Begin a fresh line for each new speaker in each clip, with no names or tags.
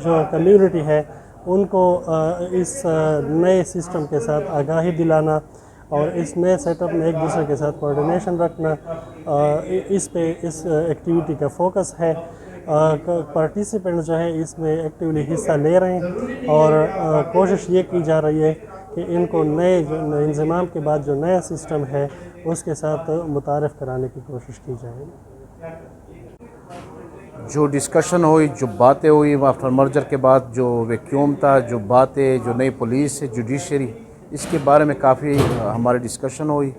جو کمیونٹی ہے ان کو اس نئے سسٹم کے ساتھ آگاہی دلانا اور اس نئے سیٹ اپ میں ایک دوسرے کے ساتھ کوارڈینیشن رکھنا، اس پہ اس ایکٹیویٹی کا فوکس ہے۔ پارٹیسپینٹ جو ہے اس میں ایکٹیولی حصہ لے رہے ہیں اور کوشش یہ کی جا رہی ہے کہ ان کو نئے انضمام کے بعد جو نیا سسٹم ہے اس کے ساتھ متعارف کرانے کی کوشش کی جائے۔
جو ڈسکشن ہوئی، جو باتیں ہوئی آفٹر مرجر کے بعد، جو ویکیوم تھا، جو باتیں، جو نئی پولیس ہے، جوڈیشری، اس کے بارے میں کافی ہماری ڈسکشن ہوئی،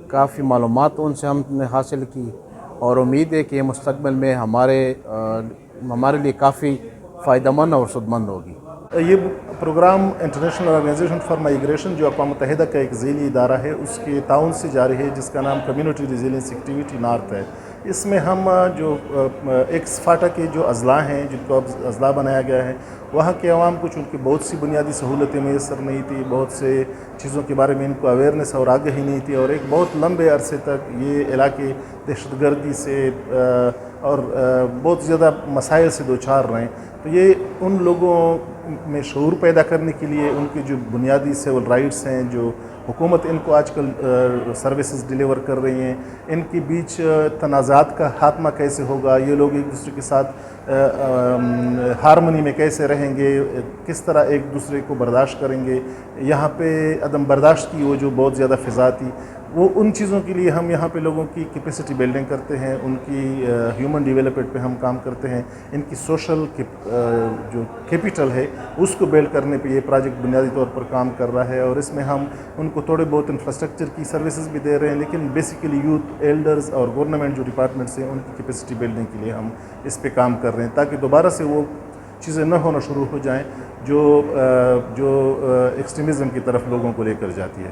کافی معلومات ان سے ہم نے حاصل کی اور امید ہے کہ یہ مستقبل میں ہمارے لیے کافی فائدہ مند اور سود مند ہوگی۔
یہ program international organization for migration جو اقوام متحدہ کا ایک ذیلی ادارہ ہے، اس کے تعاون سے جاری ہے، جس کا نام کمیونٹی ریزیلینس ایکٹیویٹی نارتھ ہے۔ اس میں ہم جو ایکس فاٹا کے جو اضلاع ہیں، جن کو اب اضلاع بنایا گیا ہے، وہاں کے عوام کو چونکہ بہت سی بنیادی سہولتیں میسر نہیں تھی، بہت سے چیزوں کے بارے میں ان کو اویئرنیس اور آگہی نہیں تھی، اور ایک بہت لمبے عرصے تک یہ علاقے دہشت گردی سے اور بہت زیادہ مسائل سے دوچار رہے ہیں۔ تو یہ ان لوگوں میں شعور پیدا کرنے کے لیے، ان کے جو بنیادی سول رائٹس ہیں، جو حکومت ان کو آج کل سروسز ڈیلیور کر رہی ہیں، ان کے بیچ تنازعات کا خاتمہ کیسے ہوگا، یہ لوگ ایک دوسرے کے ساتھ ہارمونی میں کیسے رہیں گے، کس طرح ایک دوسرے کو برداشت کریں گے، یہاں پہ عدم برداشت کی وہ جو بہت زیادہ فضا تھی، وہ ان چیزوں کے لیے ہم یہاں پہ لوگوں کی کیپیسٹی بلڈنگ کرتے ہیں، ان کی ہیومن ڈیولپمنٹ پہ ہم کام کرتے ہیں، ان کی سوشل جو کیپٹل ہے اس کو بلڈ کرنے پہ یہ پروجیکٹ بنیادی طور پر کام کر رہا ہے، اور اس میں ہم ان کو تھوڑے بہت انفراسٹرکچر کی سروسز بھی دے رہے ہیں، لیکن بیسیکلی یوتھ، ایلڈرز اور گورنمنٹ جو ڈپارٹمنٹس ہیں ان کی کیپیسٹی بلڈنگ کے لیے ہم اس پہ کام کر رہے ہیں، تاکہ دوبارہ سے وہ چیزیں نہ ہونا شروع ہو جائیں جو ایکسٹریمزم کی طرف لوگوں کو لے کر جاتی ہے۔